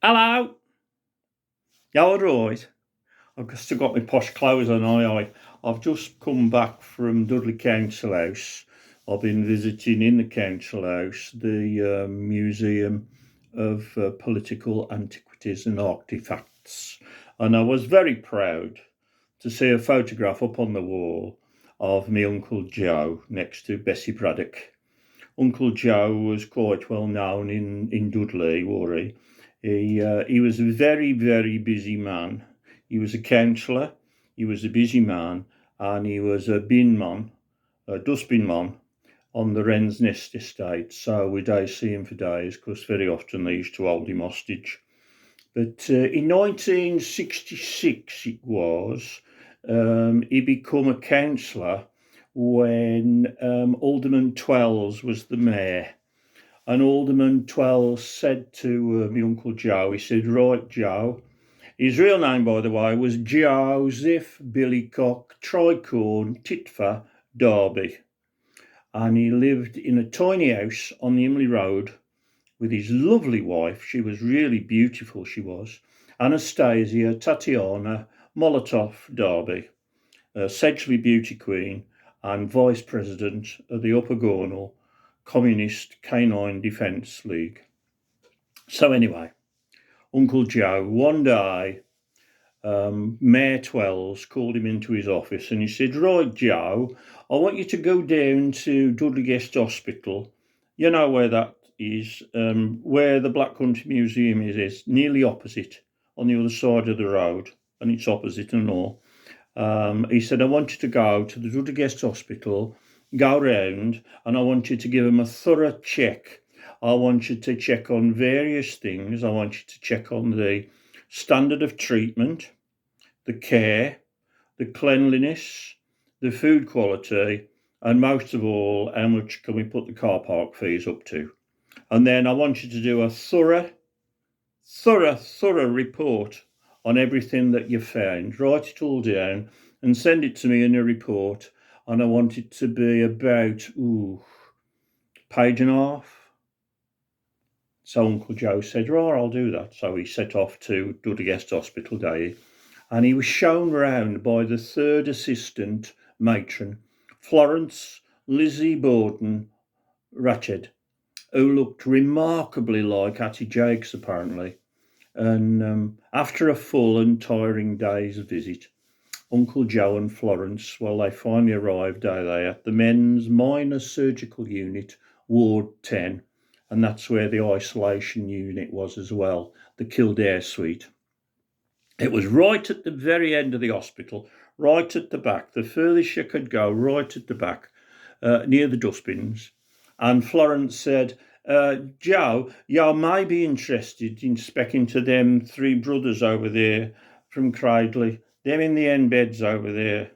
Hello. Yeah, all right. I've still got my posh clothes on. I've just come back from Dudley Council House. I've been visiting in the council house the Museum of Political Antiquities and Artefacts, and I was very proud to see a photograph up on the wall of my Uncle Joe next to Bessie Braddock. Uncle Joe was quite well known in Dudley, were he? He was a very, very busy man. He was a councillor, he was a busy man, and he was a bin man, a dustbin man on the Wren's Nest estate. So we don't see him for days because very often they used to hold him hostage. But in 1966 it was, he became a councillor when Alderman Twells was the mayor. And Alderman Twells said to my Uncle Joe, he said, right, Joe, his real name, by the way, was Joseph Billycock Tricorn Titfer Derby. And he lived in a tiny house on the Imley Road with his lovely wife. She was really beautiful, she was. Anastasia Tatiana Molotov Derby, a Sedgley beauty queen and vice president of the Upper Gornal Communist Canine Defence League. So anyway, Uncle Joe, one day, Mayor Twells called him into his office and he said, right, Joe, I want you to go down to Dudley Guest Hospital. You know where that is, where the Black Country Museum is nearly opposite on the other side of the road, and it's opposite and all. He said, I want you to go to the Dudley Guest Hospital, go round, and I want you to give them a thorough check. I want you to check on various things. I want you to check on the standard of treatment, the care, the cleanliness, the food quality, and most of all, how much can we put the car park fees up to? And then I want you to do a thorough report on everything that you found. Write it all down and send it to me in a report. And I want it to be about, page and a half. So Uncle Joe said, right, I'll do that. So he set off to Dudley Guest Hospital Day, and he was shown round by the third assistant matron, Florence Lizzie Borden Ratched, who looked remarkably like Hattie Jakes, apparently. And after a full and tiring day's visit, Uncle Joe and Florence, well, they finally arrived at the men's minor surgical unit, Ward 10, and that's where the isolation unit was as well, the Kildare suite. It was right at the very end of the hospital, right at the back, the furthest you could go, right at the back, near the dustbins. And Florence said, Joe, you may be interested in speaking to them three brothers over there from Cradley, them in the end beds over there.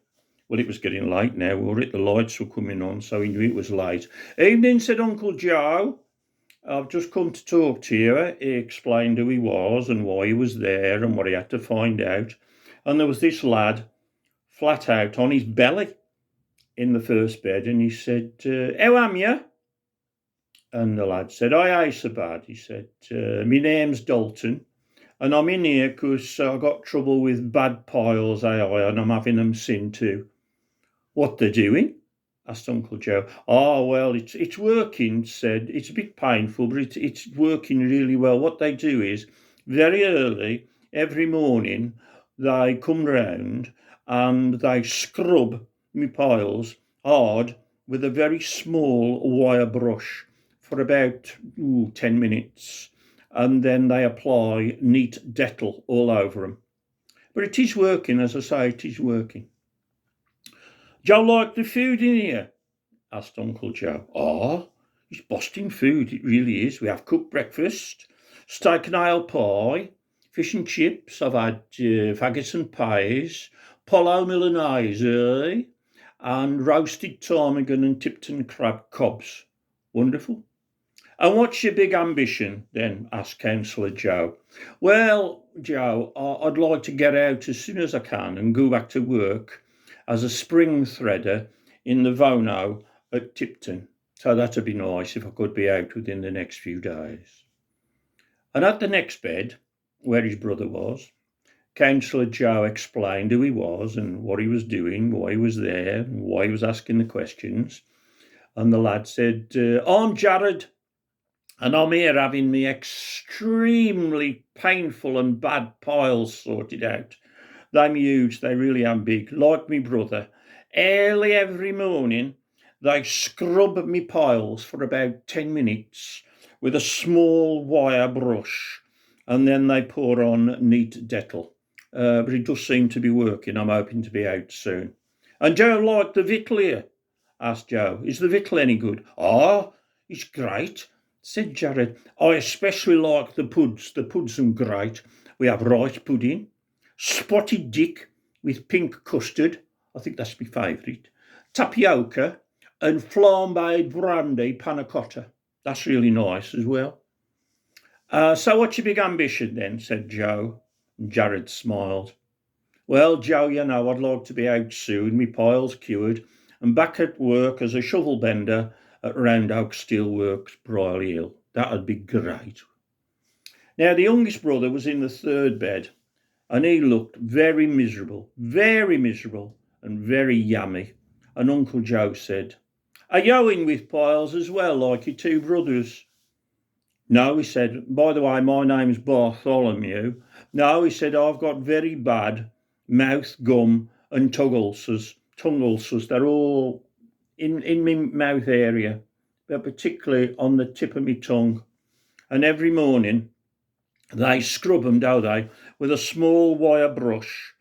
Well, it was getting late now, or the lights were coming on, so he knew it was late. Evening, said Uncle Joe. I've just come to talk to you. He explained who he was and why he was there and what he had to find out. And there was this lad flat out on his belly in the first bed, and he said, how am you? And the lad said, I ain't so bad. He said, my name's Dalton, and I'm in here because I got trouble with bad piles, and I'm having them seen too. What they're doing? Asked Uncle Joe. Oh, well, it's working, said. It's a bit painful, but it's working really well. What they do is, very early, every morning, they come round and they scrub me piles hard with a very small wire brush for about 10 minutes. And then they apply neat Dettol all over them. But it is working, as I say, it is working. Joe like the food in here? Asked Uncle Joe. Oh, it's busting food, it really is. We have cooked breakfast, steak and ale pie, fish and chips. I've had faggots and pies, polo milanese, and roasted ptarmigan and Tipton crab cobs. Wonderful. And what's your big ambition then? Asked Councillor Joe. Well, Joe, I'd like to get out as soon as I can and go back to work as a spring threader in the Vono at Tipton. So that'd be nice if I could be out within the next few days. And at the next bed, where his brother was. Councillor Joe explained who he was and what he was doing, why he was there, and why he was asking the questions. And the lad said, I'm Jared, and I'm here having me extremely painful and bad piles sorted out. They're huge, they really am big, like me brother. Early every morning, they scrub me piles for about 10 minutes with a small wire brush, and then they pour on neat Dettol. But it does seem to be working. I'm hoping to be out soon. And Joe liked the victual here? Asked Joe. Is the victual any good? Oh, it's great, said Jared. I especially like the puds. The puds are great. We have rice pudding, spotted dick with pink custard. I think that's my favourite. Tapioca and flambéed brandy panna cotta. That's really nice as well. So what's your big ambition then? Said Joe. And Jared smiled. Well, Joe, you know, I'd like to be out soon, me piles cured, and back at work as a shovel bender at Round Oak Steelworks, Brierley Hill. That'd be great. Now, the youngest brother was in the third bed, and he looked very miserable, and very yummy. And Uncle Joe said, Are you in with piles as well, like your two brothers? No, he said, by the way, my name's Bartholomew. No, he said, I've got very bad mouth, gum, and tongue ulcers. They're all in my mouth area, but particularly on the tip of my tongue. And every morning they scrub them, don't they, with a small wire brush,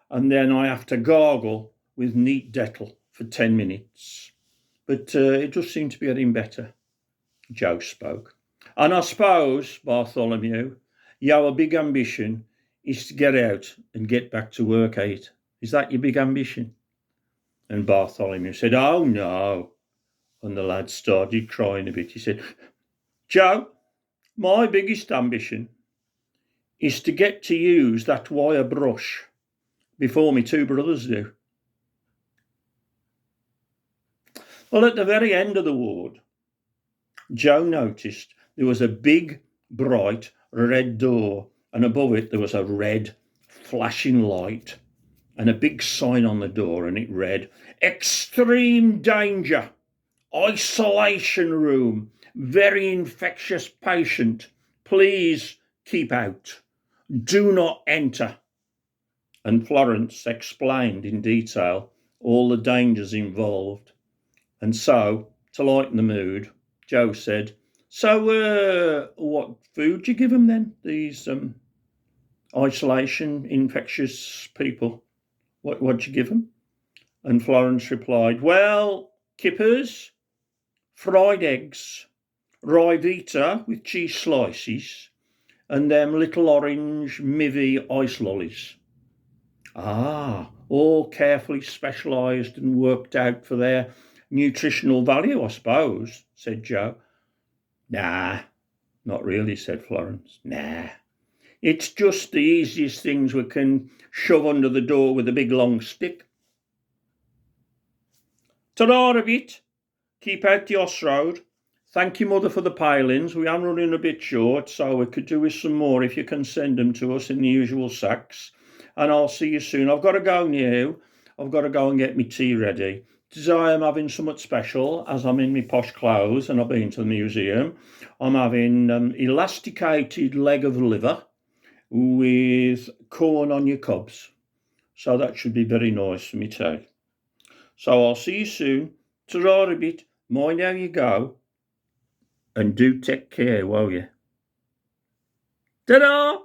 and then I have to gargle with neat Dettol for 10 minutes. But it does seem to be getting better. Joe spoke. And I suppose, Bartholomew, your big ambition is to get out and get back to work, eh? Is that your big ambition? And Bartholomew said, Oh, no. And the lad started crying a bit. He said, Joe, my biggest ambition is to get to use that wire brush before my two brothers do. Well, at the very end of the ward, Joe noticed there was a big, bright red door, and above it there was a red flashing light and a big sign on the door, and it read, Extreme danger, isolation room, very infectious patient, please keep out, do not enter. And Florence explained in detail all the dangers involved. And so, to lighten the mood, Joe said, So, what food do you give them then, these isolation, infectious people? What'd you give them? And Florence replied, Well, kippers, fried eggs, Rivita with cheese slices, and them little orange Mivy ice lollies. Ah, all carefully specialised and worked out for their nutritional value, I suppose, said Joe. Nah, not really, said Florence. Nah, it's just the easiest things we can shove under the door with a big long stick. Ta-da a bit. Keep out the Oss Road. Thank you, Mother, for the pilings. We are running a bit short, so we could do with some more if you can send them to us in the usual sacks. And I'll see you soon. I've got to go now. I've got to go and get my tea ready. Today I'm having something special, as I'm in my posh clothes and I've been to the museum. I'm having elasticated leg of liver with corn on your cobs. So that should be very nice for me tea. So I'll see you soon. Ta-ra a bit. Mind how you go. And do take care, won't you? Ta-da!